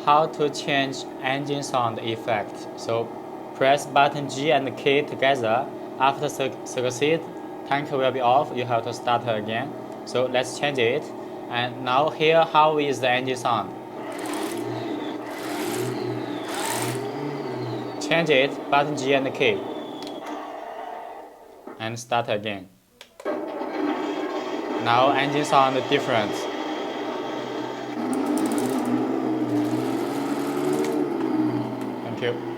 how to change engine sound effect. So press button G and K together. After succeed, tank will be off. You have to start again. So let's change it. And now here, how is the engine sound? Change it, button G and K. And start again. Now engine sound different. Thank you.